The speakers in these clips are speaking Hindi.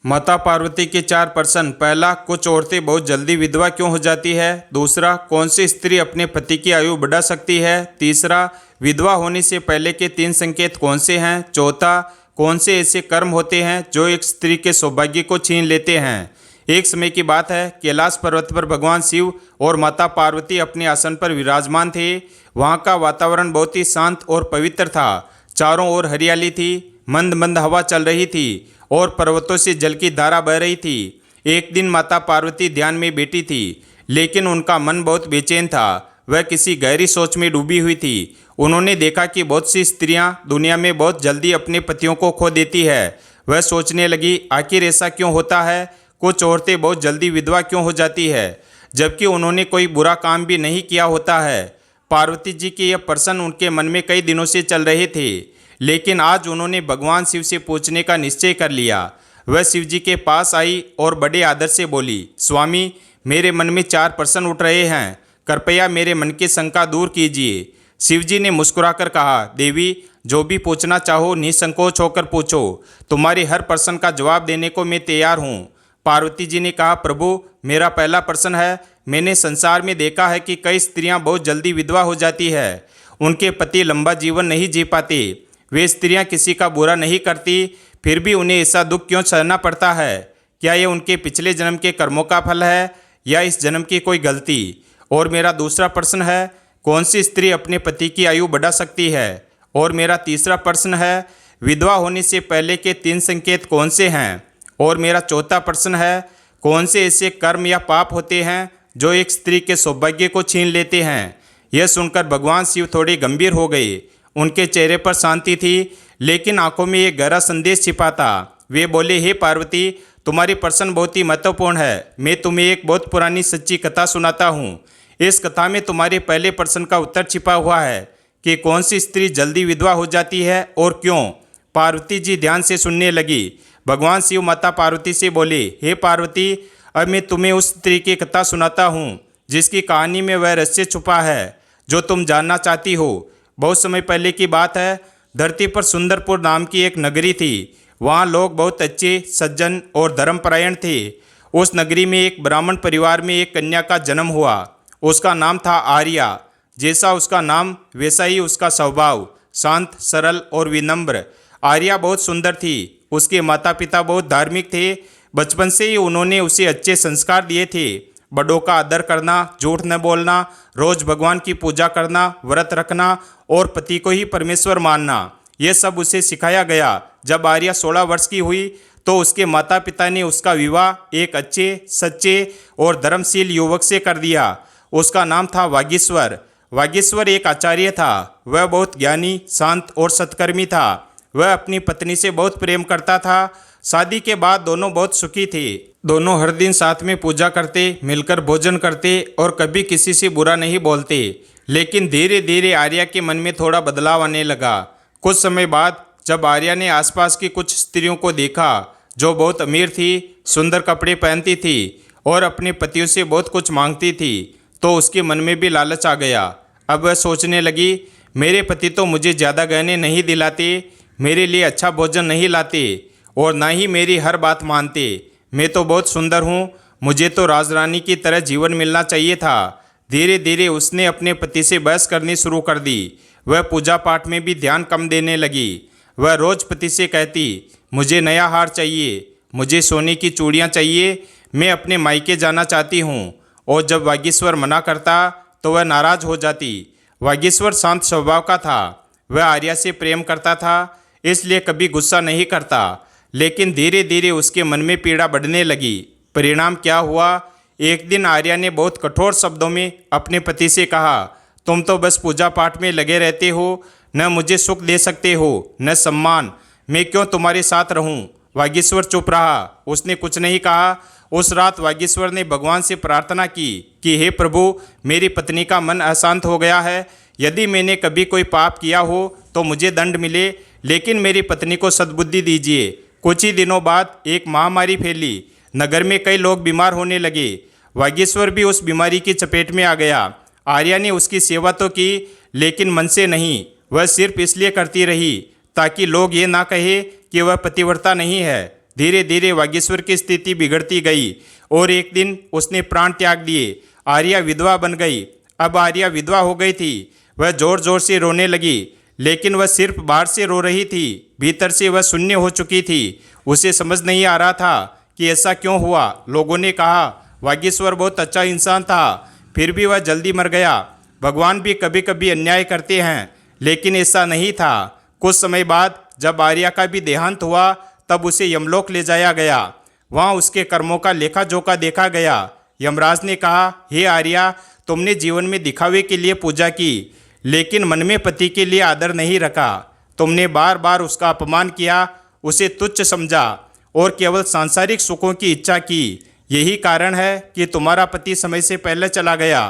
माता पार्वती के चार प्रश्न। पहला, कुछ औरतें बहुत जल्दी विधवा क्यों हो जाती है। दूसरा, कौन सी स्त्री अपने पति की आयु बढ़ा सकती है। तीसरा, विधवा होने से पहले के तीन संकेत कौन से हैं। चौथा, कौन से ऐसे कर्म होते हैं जो एक स्त्री के सौभाग्य को छीन लेते हैं। एक समय की बात है, कैलाश पर्वत पर भगवान शिव और माता पार्वती अपने आसन पर विराजमान थे। वहाँ का वातावरण बहुत ही शांत और पवित्र था। चारों ओर हरियाली थी, मंद मंद हवा चल रही थी और पर्वतों से जल की धारा बह रही थी। एक दिन माता पार्वती ध्यान में बैठी थी, लेकिन उनका मन बहुत बेचैन था। वह किसी गहरी सोच में डूबी हुई थी। उन्होंने देखा कि बहुत सी स्त्रियां दुनिया में बहुत जल्दी अपने पतियों को खो देती है। वह सोचने लगी, आखिर ऐसा क्यों होता है। कुछ औरतें बहुत जल्दी विधवा क्यों हो जाती है, जबकि उन्होंने कोई बुरा काम भी नहीं किया होता है। पार्वती जी के यह प्रश्न उनके मन में कई दिनों से चल रहे थे, लेकिन आज उन्होंने भगवान शिव से पूछने का निश्चय कर लिया। वह शिव जी के पास आई और बड़े आदर से बोली, स्वामी, मेरे मन में चार प्रश्न उठ रहे हैं, कृपया मेरे मन की शंका दूर कीजिए। शिव जी ने मुस्कुराकर कहा, देवी, जो भी पूछना चाहो निसंकोच होकर पूछो, तुम्हारे हर प्रश्न का जवाब देने को मैं तैयार हूँ। पार्वती जी ने कहा, प्रभु, मेरा पहला प्रश्न है, मैंने संसार में देखा है कि कई स्त्रियां बहुत जल्दी विधवा हो जाती है। उनके पति लंबा जीवन नहीं जी पाते। वे स्त्रियां किसी का बुरा नहीं करती, फिर भी उन्हें ऐसा दुख क्यों सहना पड़ता है। क्या ये उनके पिछले जन्म के कर्मों का फल है या इस जन्म की कोई गलती। और मेरा दूसरा प्रश्न है, कौन सी स्त्री अपने पति की आयु बढ़ा सकती है। और मेरा तीसरा प्रश्न है, विधवा होने से पहले के तीन संकेत कौन से हैं। और मेरा चौथा प्रश्न है, कौन से ऐसे कर्म या पाप होते हैं जो एक स्त्री के सौभाग्य को छीन लेते हैं। यह सुनकर भगवान शिव थोड़े गंभीर हो गए। उनके चेहरे पर शांति थी, लेकिन आंखों में एक गहरा संदेश छिपा था। वे बोले, हे पार्वती, तुम्हारी प्रश्न बहुत ही महत्वपूर्ण है। मैं तुम्हें एक बहुत पुरानी सच्ची कथा सुनाता हूँ। इस कथा में तुम्हारे पहले प्रश्न का उत्तर छिपा हुआ है कि कौन सी स्त्री जल्दी विधवा हो जाती है और क्यों। पार्वती जी ध्यान से सुनने लगी। भगवान शिव माता पार्वती से बोले, हे पार्वती, अब मैं तुम्हें उस स्त्री की कथा सुनाता हूँ जिसकी कहानी में वह रहस्य छुपा है जो तुम जानना चाहती हो। बहुत समय पहले की बात है, धरती पर सुंदरपुर नाम की एक नगरी थी। वहाँ लोग बहुत अच्छे, सज्जन और धर्मपरायण थे। उस नगरी में एक ब्राह्मण परिवार में एक कन्या का जन्म हुआ। उसका नाम था आर्या। जैसा उसका नाम वैसा ही उसका स्वभाव, शांत, सरल और विनम्र। आर्या बहुत सुंदर थी। उसके माता पिता बहुत धार्मिक थे। बचपन से ही उन्होंने उसे अच्छे संस्कार दिए थे। बड़ों का आदर करना, झूठ न बोलना, रोज भगवान की पूजा करना, व्रत रखना और पति को ही परमेश्वर मानना, यह सब उसे सिखाया गया। जब आर्या 16 वर्ष की हुई तो उसके माता पिता ने उसका विवाह एक अच्छे, सच्चे और धर्मशील युवक से कर दिया। उसका नाम था वागीश्वर। वागीश्वर एक आचार्य था। वह बहुत ज्ञानी, शांत और सत्कर्मी था। वह अपनी पत्नी से बहुत प्रेम करता था। शादी के बाद दोनों बहुत सुखी थे। दोनों हर दिन साथ में पूजा करते, मिलकर भोजन करते और कभी किसी से बुरा नहीं बोलते। लेकिन धीरे धीरे आर्या के मन में थोड़ा बदलाव आने लगा। कुछ समय बाद जब आर्या ने आसपास की कुछ स्त्रियों को देखा जो बहुत अमीर थी, सुंदर कपड़े पहनती थी और अपने पतियों से बहुत कुछ मांगती थी, तो उसके मन में भी लालच आ गया। अब वह सोचने लगी, मेरे पति तो मुझे ज़्यादा गहने नहीं दिलाते, मेरे लिए अच्छा भोजन नहीं लाते और ना ही मेरी हर बात मानते। मैं तो बहुत सुंदर हूँ, मुझे तो राजरानी की तरह जीवन मिलना चाहिए था। धीरे धीरे उसने अपने पति से बहस करनी शुरू कर दी। वह पूजा पाठ में भी ध्यान कम देने लगी। वह रोज पति से कहती, मुझे नया हार चाहिए, मुझे सोने की चूड़ियाँ चाहिए, मैं अपने मायके जाना चाहती हूँ। और जब वागीश्वर मना करता तो वह नाराज हो जाती। वागीश्वर शांत स्वभाव का था। वह आर्या से प्रेम करता था, इसलिए कभी गुस्सा नहीं करता। लेकिन धीरे धीरे उसके मन में पीड़ा बढ़ने लगी। परिणाम क्या हुआ, एक दिन आर्या ने बहुत कठोर शब्दों में अपने पति से कहा, तुम तो बस पूजा पाठ में लगे रहते हो, न मुझे सुख दे सकते हो न सम्मान, मैं क्यों तुम्हारे साथ रहूं। वागीश्वर चुप रहा, उसने कुछ नहीं कहा। उस रात वागीश्वर ने भगवान से प्रार्थना की कि हे प्रभु, मेरी पत्नी का मन अशांत हो गया है। यदि मैंने कभी कोई पाप किया हो तो मुझे दंड मिले, लेकिन मेरी पत्नी को सद्बुद्धि दीजिए। कुछ ही दिनों बाद एक महामारी फैली। नगर में कई लोग बीमार होने लगे। वागीश्वर भी उस बीमारी की चपेट में आ गया। आर्या ने उसकी सेवा तो की, लेकिन मन से नहीं। वह सिर्फ इसलिए करती रही ताकि लोग ये ना कहे कि वह पतिव्रता नहीं है। धीरे धीरे वागीश्वर की स्थिति बिगड़ती गई और एक दिन उसने प्राण त्याग दिए। आर्या विधवा बन गई। अब आर्या विधवा हो गई थी। वह जोर जोर से रोने लगी, लेकिन वह सिर्फ बाहर से रो रही थी, भीतर से वह शून्य हो चुकी थी। उसे समझ नहीं आ रहा था कि ऐसा क्यों हुआ। लोगों ने कहा वागीश्वर बहुत अच्छा इंसान था, फिर भी वह जल्दी मर गया। भगवान भी कभी कभी अन्याय करते हैं, लेकिन ऐसा नहीं था। कुछ समय बाद जब आर्या का भी देहांत हुआ, तब उसे यमलोक ले जाया गया। वहाँ उसके कर्मों का लेखा जोखा देखा गया। यमराज ने कहा, हे आर्या, तुमने जीवन में दिखावे के लिए पूजा की, लेकिन मन में पति के लिए आदर नहीं रखा। तुमने बार बार उसका अपमान किया, उसे तुच्छ समझा और केवल सांसारिक सुखों की इच्छा की। यही कारण है कि तुम्हारा पति समय से पहले चला गया।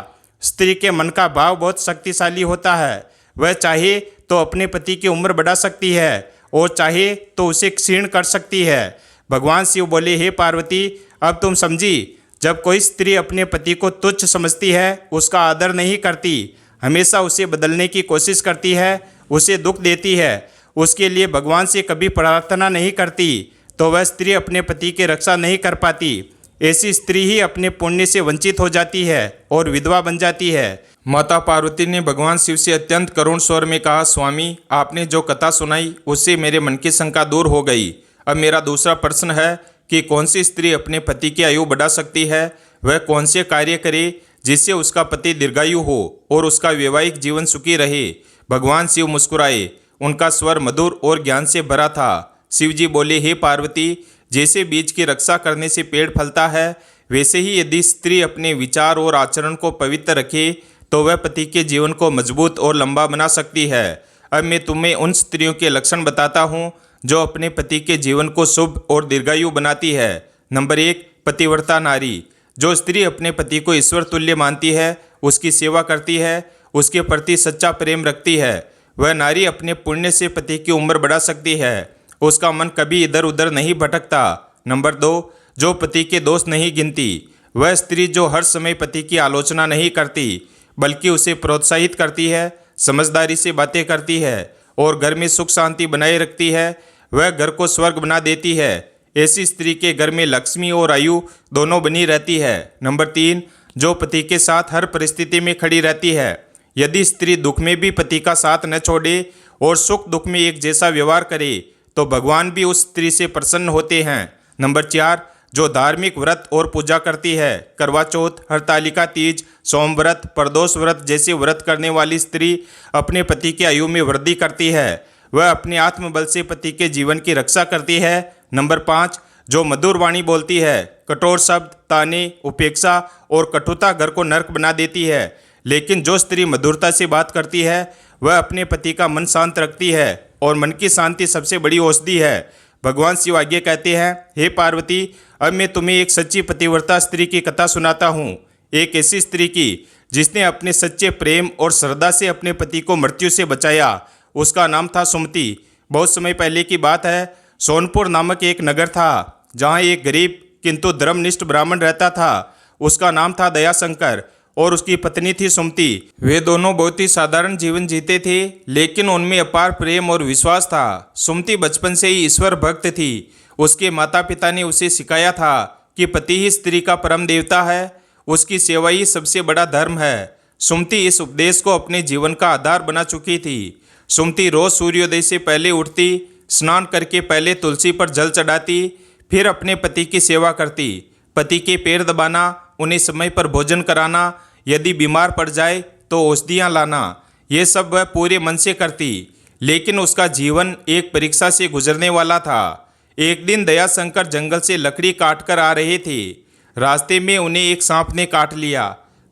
स्त्री के मन का भाव बहुत शक्तिशाली होता है। वह चाहे तो अपने पति की उम्र बढ़ा सकती है और चाहे तो उसे क्षीण कर सकती है। भगवान शिव बोले, हे पार्वती, अब तुम समझी। जब कोई स्त्री अपने पति को तुच्छ समझती है, उसका आदर नहीं करती, हमेशा उसे बदलने की कोशिश करती है, उसे दुख देती है, उसके लिए भगवान से कभी प्रार्थना नहीं करती, तो वह स्त्री अपने पति की रक्षा नहीं कर पाती। ऐसी स्त्री ही अपने पुण्य से वंचित हो जाती है और विधवा बन जाती है। माता पार्वती ने भगवान शिव से अत्यंत करुण स्वर में कहा, स्वामी, आपने जो कथा सुनाई उससे मेरे मन की शंका दूर हो गई। अब मेरा दूसरा प्रश्न है कि कौन सी स्त्री अपने पति की आयु बढ़ा सकती है? वह कौन से कार्य करे जिससे उसका पति दीर्घायु हो और उसका वैवाहिक जीवन सुखी रहे? भगवान शिव मुस्कुराए। उनका स्वर मधुर और ज्ञान से भरा था। शिव जी बोले, हे पार्वती, जैसे बीज की रक्षा करने से पेड़ फलता है, वैसे ही यदि स्त्री अपने विचार और आचरण को पवित्र रखे तो वह पति के जीवन को मजबूत और लंबा बना सकती है। अब मैं तुम्हें उन स्त्रियों के लक्षण बताता हूँ जो अपने पति के जीवन को शुभ और दीर्घायु बनाती है। नंबर 1, पतिव्रता नारी। जो स्त्री अपने पति को ईश्वर तुल्य मानती है, उसकी सेवा करती है, उसके प्रति सच्चा प्रेम रखती है, वह नारी अपने पुण्य से पति की उम्र बढ़ा सकती है। उसका मन कभी इधर उधर नहीं भटकता। नंबर 2, जो पति के दोष नहीं गिनती। वह स्त्री जो हर समय पति की आलोचना नहीं करती, बल्कि उसे प्रोत्साहित करती है, समझदारी से बातें करती है और घर में सुख शांति बनाए रखती है, वह घर को स्वर्ग बना देती है। ऐसी स्त्री के घर में लक्ष्मी और आयु दोनों बनी रहती है। नंबर 3, जो पति के साथ हर परिस्थिति में खड़ी रहती है। यदि स्त्री दुख में भी पति का साथ न छोड़े और सुख दुख में एक जैसा व्यवहार करे, तो भगवान भी उस स्त्री से प्रसन्न होते हैं। नंबर 4, जो धार्मिक व्रत और पूजा करती है। करवा चौथ, हरतालिका तीज, सोमव्रत, प्रदोष व्रत जैसे व्रत करने वाली स्त्री अपने पति की आयु में वृद्धि करती है। वह अपने आत्मबल से पति के जीवन की रक्षा करती है। नंबर 5, जो मधुर वाणी बोलती है। कठोर शब्द, ताने, उपेक्षा और कटुता घर को नरक बना देती है, लेकिन जो स्त्री मधुरता से बात करती है, वह अपने पति का मन शांत रखती है और मन की शांति सबसे बड़ी औषधि है। भगवान शिव आगे कहते हैं, हे पार्वती, अब मैं तुम्हें एक सच्ची पतिव्रता स्त्री की कथा सुनाता हूँ। एक ऐसी स्त्री की जिसने अपने सच्चे प्रेम और श्रद्धा से अपने पति को मृत्यु से बचाया। उसका नाम था सुमति। बहुत समय पहले की बात है। सोनपुर नामक एक नगर था, जहाँ एक गरीब किंतु धर्मनिष्ठ ब्राह्मण रहता था। उसका नाम था दयाशंकर और उसकी पत्नी थी सुमति। वे दोनों बहुत ही साधारण जीवन जीते थे, लेकिन उनमें अपार प्रेम और विश्वास था। सुमति बचपन से ही ईश्वर भक्त थी। उसके माता पिता ने उसे सिखाया था कि पति ही स्त्री का परम देवता है, उसकी सेवा ही सबसे बड़ा धर्म है। सुमति इस उपदेश को अपने जीवन का आधार बना चुकी थी। सुमति रोज सूर्योदय से पहले उठती, स्नान करके पहले तुलसी पर जल चढ़ाती, फिर अपने पति की सेवा करती। पति के पैर दबाना, उन्हें समय पर भोजन कराना, यदि बीमार पड़ जाए तो औषधियाँ लाना, ये सब वह पूरे मन से करती। लेकिन उसका जीवन एक परीक्षा से गुजरने वाला था। एक दिन दयाशंकर जंगल से लकड़ी काट कर आ रहे थे। रास्ते में उन्हें एक सांप ने काट लिया।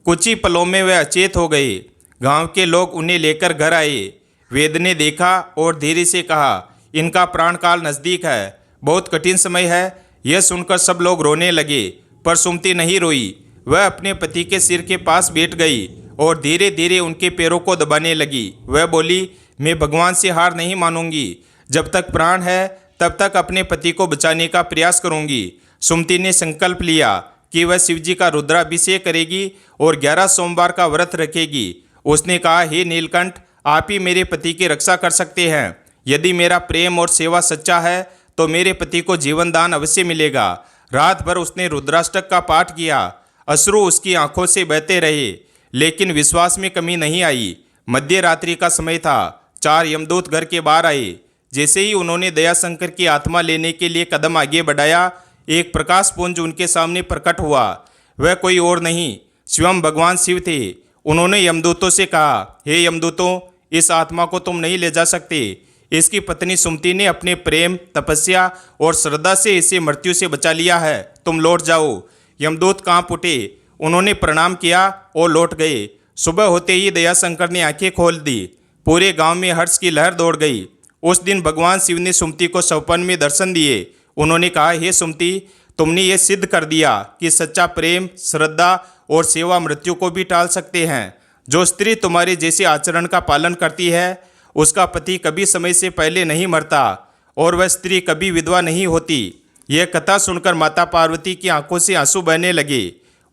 कुछ ही पलों में वे अचेत हो गए। गांव के लोग उन्हें लेकर घर आए। वैद्य ने देखा और धीरे से कहा, इनका प्राण काल नज़दीक है, बहुत कठिन समय है। यह सुनकर सब लोग रोने लगे, पर सुमति नहीं रोई। वह अपने पति के सिर के पास बैठ गई और धीरे धीरे उनके पैरों को दबाने लगी। वह बोली, मैं भगवान से हार नहीं मानूंगी। जब तक प्राण है तब तक अपने पति को बचाने का प्रयास करूंगी। सुमति ने संकल्प लिया कि वह शिवजी का रुद्राभिषेक करेगी और 11 सोमवार का व्रत रखेगी। उसने कहा, हे नीलकंठ, आप ही मेरे पति की रक्षा कर सकते हैं। यदि मेरा प्रेम और सेवा सच्चा है तो मेरे पति को जीवन दान अवश्य मिलेगा। रात भर उसने रुद्राष्टक का पाठ किया। अश्रु उसकी आंखों से बहते रहे, लेकिन विश्वास में कमी नहीं आई। मध्य रात्रि का समय था। 4 यमदूत घर के बाहर आए। जैसे ही उन्होंने दयाशंकर की आत्मा लेने के लिए कदम आगे बढ़ाया, एक प्रकाश पुंज उनके सामने प्रकट हुआ। वह कोई और नहीं, स्वयं भगवान शिव थे। उन्होंने यमदूतों से कहा, हे यमदूतों, इस आत्मा को तुम नहीं ले जा सकते। इसकी पत्नी सुमति ने अपने प्रेम, तपस्या और श्रद्धा से इसे मृत्यु से बचा लिया है। तुम लौट जाओ। यमदूत कांप उठे। उन्होंने प्रणाम किया और लौट गए। सुबह होते ही दयाशंकर ने आंखें खोल दी। पूरे गांव में हर्ष की लहर दौड़ गई। उस दिन भगवान शिव ने सुमति को स्वप्न में दर्शन दिए। उन्होंने कहा, हे सुमति, तुमने ये सिद्ध कर दिया कि सच्चा प्रेम, श्रद्धा और सेवा मृत्यु को भी टाल सकते हैं। जो स्त्री तुम्हारे जैसे आचरण का पालन करती है, उसका पति कभी समय से पहले नहीं मरता और वह स्त्री कभी विधवा नहीं होती। यह कथा सुनकर माता पार्वती की आंखों से आंसू बहने लगे।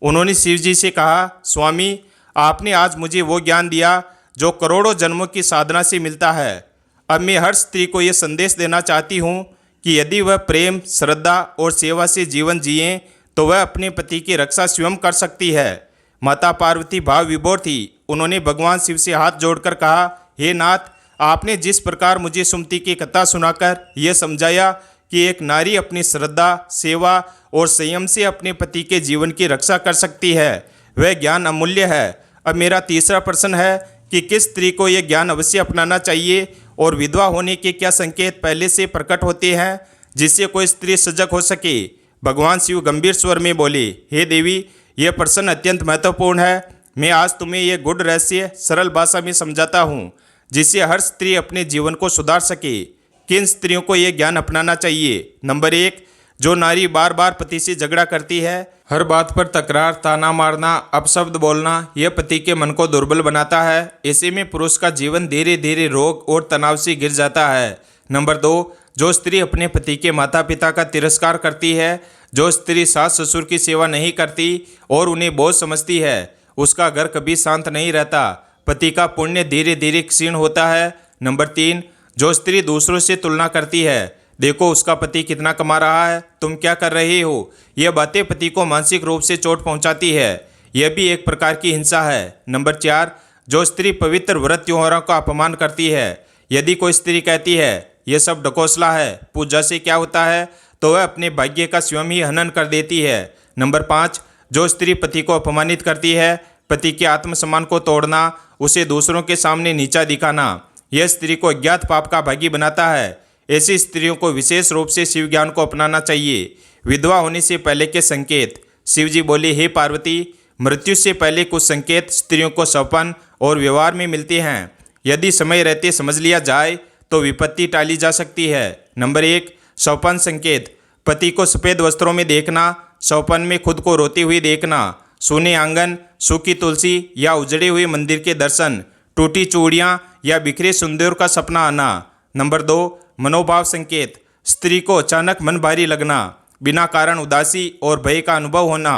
उन्होंने शिव जी से कहा, स्वामी, आपने आज मुझे वो ज्ञान दिया जो करोड़ों जन्मों की साधना से मिलता है। अब मैं हर स्त्री को यह संदेश देना चाहती हूँ कि यदि वह प्रेम, श्रद्धा और सेवा से जीवन जिए तो वह अपने पति की रक्षा स्वयं कर सकती है। माता पार्वती भाव विभोर थी। उन्होंने भगवान शिव से हाथ जोड़कर कहा, हे नाथ, आपने जिस प्रकार मुझे सुमति की कथा सुनाकर यह समझाया कि एक नारी अपनी श्रद्धा, सेवा और संयम से अपने पति के जीवन की रक्षा कर सकती है, वह ज्ञान अमूल्य है। अब मेरा तीसरा प्रश्न है कि किस स्त्री को यह ज्ञान अवश्य अपनाना चाहिए और विधवा होने के क्या संकेत पहले से प्रकट होते हैं जिससे कोई स्त्री सजग हो सके। भगवान शिव गंभीर स्वर में बोले, हे देवी, यह प्रश्न अत्यंत महत्वपूर्ण है। मैं आज तुम्हें यह गूढ़ रहस्य सरल भाषा में समझाता हूँ जिससे हर स्त्री अपने जीवन को सुधार सके। किन स्त्रियों को यह ज्ञान अपनाना चाहिए? नंबर 1, जो नारी बार बार पति से झगड़ा करती है, हर बात पर तकरार, ताना मारना, अपशब्द बोलना, यह पति के मन को दुर्बल बनाता है। ऐसे में पुरुष का जीवन धीरे धीरे रोग और तनाव से गिर जाता है। नंबर 2, जो स्त्री अपने पति के माता पिता का तिरस्कार करती है, जो स्त्री सास ससुर की सेवा नहीं करती और उन्हें बोझ समझती है, उसका घर कभी शांत नहीं रहता। पति का पुण्य धीरे धीरे क्षीण होता है। नंबर 3, जो स्त्री दूसरों से तुलना करती है, देखो उसका पति कितना कमा रहा है, तुम क्या कर रहे हो, यह बातें पति को मानसिक रूप से चोट पहुंचाती है। यह भी एक प्रकार की हिंसा है। नंबर 4, जो स्त्री पवित्र व्रत त्योहारों का अपमान करती है, यदि कोई स्त्री कहती है यह सब ढकोसला है, पूजा से क्या होता है, तो वह अपने भाग्य का स्वयं ही हनन कर देती है। नंबर 5, जो स्त्री पति को अपमानित करती है, पति के आत्मसम्मान को तोड़ना, उसे दूसरों के सामने नीचा दिखाना, यह स्त्री को अज्ञात पाप का भागी बनाता है। ऐसी स्त्रियों को विशेष रूप से शिव ज्ञान को अपनाना चाहिए। विधवा होने से पहले के संकेत। शिव जी बोले, हे पार्वती, मृत्यु से पहले कुछ संकेत स्त्रियों को स्वप्न और व्यवहार में मिलते हैं। यदि समय रहते समझ लिया जाए तो विपत्ति टाली जा सकती है। नंबर 1, स्वप्न संकेत। पति को सफ़ेद वस्त्रों में देखना, स्वप्न में खुद को रोती हुई देखना, सूने आंगन, सूखी तुलसी या उजड़े हुए मंदिर के दर्शन, टूटी चूड़ियाँ या बिखरे सिंदूर का सपना आना। नंबर 2, मनोभाव संकेत। स्त्री को अचानक मन भारी लगना, बिना कारण उदासी और भय का अनुभव होना,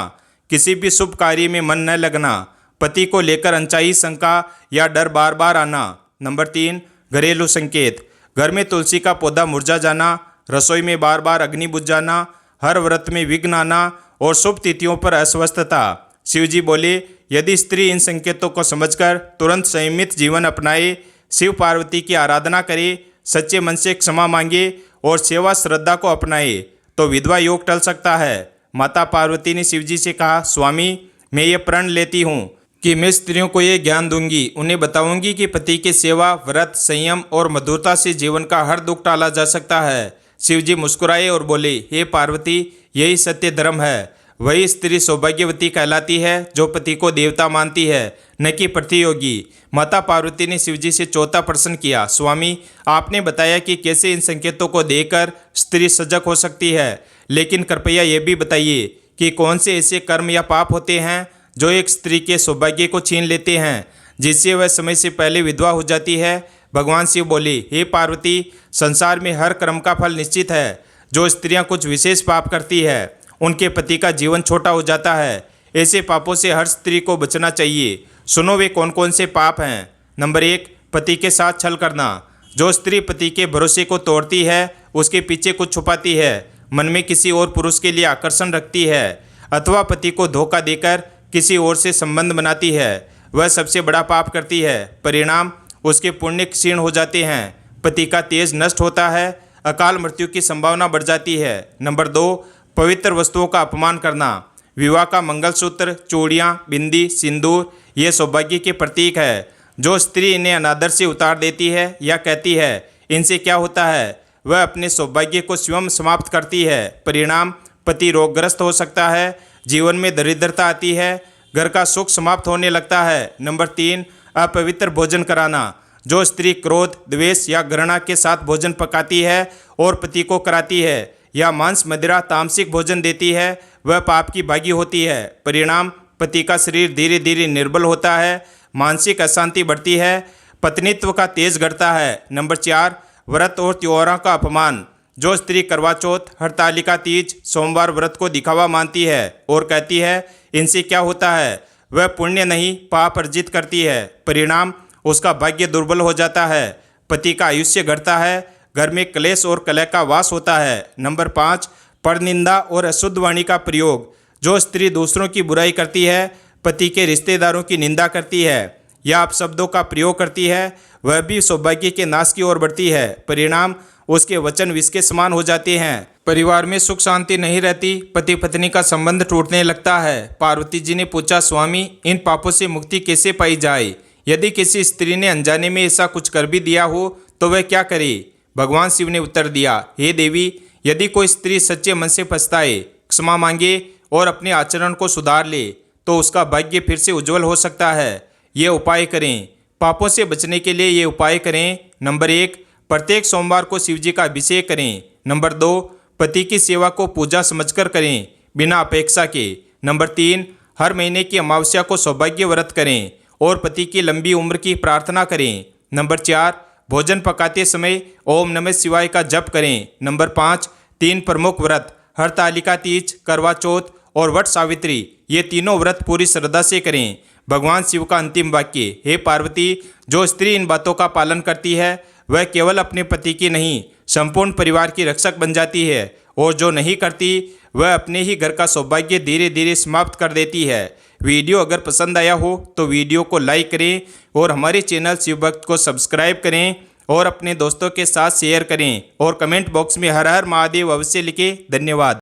किसी भी शुभ कार्य में मन न लगना, पति को लेकर अनचाही शंका या डर बार बार आना। नंबर 3, घरेलू संकेत। घर में तुलसी का पौधा मुरझा जाना, रसोई में बार बार अग्नि बुझ जाना, हर व्रत में विघ्न आना और शुभ तिथियों पर अस्वस्थता। शिवजी बोले, यदि स्त्री इन संकेतों को समझकर तुरंत संयमित जीवन अपनाए, शिव पार्वती की आराधना करे, सच्चे मन से क्षमा मांगे और सेवा श्रद्धा को अपनाए तो विधवा योग टल सकता है। माता पार्वती ने शिवजी से कहा, स्वामी, मैं ये प्रण लेती हूँ कि मैं स्त्रियों को ये ज्ञान दूंगी, उन्हें बताऊंगी कि पति की सेवा, व्रत, संयम और मधुरता से जीवन का हर दुख टाला जा सकता है। शिवजी मुस्कुराए और बोले, हे पार्वती, यही सत्य धर्म है। वही स्त्री सौभाग्यवती कहलाती है जो पति को देवता मानती है, न कि प्रतियोगी। माता पार्वती ने शिवजी से चौथा प्रश्न किया, स्वामी, आपने बताया कि कैसे इन संकेतों को देखकर स्त्री सजग हो सकती है, लेकिन कृपया ये भी बताइए कि कौन से ऐसे कर्म या पाप होते हैं जो एक स्त्री के सौभाग्य को छीन लेते हैं, जिससे वह समय से पहले विधवा हो जाती है। भगवान शिव बोले, हे पार्वती, संसार में हर कर्म का फल निश्चित है। जो स्त्रियां कुछ विशेष पाप करती है, उनके पति का जीवन छोटा हो जाता है। ऐसे पापों से हर स्त्री को बचना चाहिए। सुनो वे कौन कौन से पाप हैं। नंबर 1, पति के साथ छल करना। जो स्त्री पति के भरोसे को तोड़ती है उसके पीछे कुछ छुपाती है, मन में किसी और पुरुष के लिए आकर्षण रखती है अथवा पति को धोखा देकर किसी और से संबंध बनाती है, वह सबसे बड़ा पाप करती है। परिणाम उसके पुण्य क्षीण हो जाते हैं, पति का तेज नष्ट होता है, अकाल मृत्यु की संभावना बढ़ जाती है। नंबर 2, पवित्र वस्तुओं का अपमान करना। विवाह का मंगलसूत्र, चूड़ियाँ, बिंदी, सिंदूर ये सौभाग्य के प्रतीक है। जो स्त्री इन्हें अनादर से उतार देती है या कहती है इनसे क्या होता है, वह अपने सौभाग्य को स्वयं समाप्त करती है। परिणाम पति रोगग्रस्त हो सकता है, जीवन में दरिद्रता आती है, घर का सुख समाप्त होने लगता है। नंबर 3, अपवित्र भोजन कराना। जो स्त्री क्रोध, द्वेष या घृणा के साथ भोजन पकाती है और पति को कराती है या मांस, मदिरा, तामसिक भोजन देती है, वह पाप की भागी होती है। परिणाम पति का शरीर धीरे धीरे निर्बल होता है, मानसिक अशांति बढ़ती है, पत्नीत्व का तेज घटता है। नंबर 4, व्रत और त्योहारों का अपमान। जो स्त्री करवा चौथ, हरतालिका तीज, सोमवार व्रत को दिखावा मानती है और कहती है इनसे क्या होता है, वह पुण्य नहीं पाप अर्जित करती है। परिणाम उसका भाग्य दुर्बल हो जाता है, पति का आयुष्य घटता है, घर में क्लेश और कलह का वास होता है। नंबर 5, परनिंदा और अशुद्ध वाणी का प्रयोग। जो स्त्री दूसरों की बुराई करती है, पति के रिश्तेदारों की निंदा करती है या अपशब्दों का प्रयोग करती है, वह भी सौभाग्य के नाश की ओर बढ़ती है। परिणाम उसके वचन विष के समान हो जाते हैं, परिवार में सुख शांति नहीं रहती, पति पत्नी का संबंध टूटने लगता है। पार्वती जी ने पूछा, स्वामी इन पापों से मुक्ति कैसे पाई जाए? यदि किसी स्त्री ने अनजाने में ऐसा कुछ कर भी दिया हो तो वह क्या करे? भगवान शिव ने उत्तर दिया, हे देवी, यदि कोई स्त्री सच्चे मन से पछताए, क्षमा मांगे और अपने आचरण को सुधार ले तो उसका भाग्य फिर से उज्जवल हो सकता है। ये उपाय करें। पापों से बचने के लिए ये उपाय करें। नंबर 1, प्रत्येक सोमवार को शिव जी का अभिषेक करें। नंबर 2, पति की सेवा को पूजा समझकर करें, बिना अपेक्षा के। नंबर 3, हर महीने की अमावस्या को सौभाग्य व्रत करें और पति की लंबी उम्र की प्रार्थना करें। नंबर 4, भोजन पकाते समय ओम नमः शिवाय का जप करें। नंबर 5, 3 प्रमुख व्रत, हरतालिका तीज, करवा चौथ और वट सावित्री, ये तीनों व्रत पूरी श्रद्धा से करें। भगवान शिव का अंतिम वाक्य, हे पार्वती, जो स्त्री इन बातों का पालन करती है वह केवल अपने पति की नहीं संपूर्ण परिवार की रक्षक बन जाती है, और जो नहीं करती वह अपने ही घर का सौभाग्य धीरे धीरे समाप्त कर देती है। वीडियो अगर पसंद आया हो तो वीडियो को लाइक करें और हमारे चैनल शिव भक्त को सब्सक्राइब करें और अपने दोस्तों के साथ शेयर करें और कमेंट बॉक्स में हर हर महादेव अवश्य लिखें। धन्यवाद।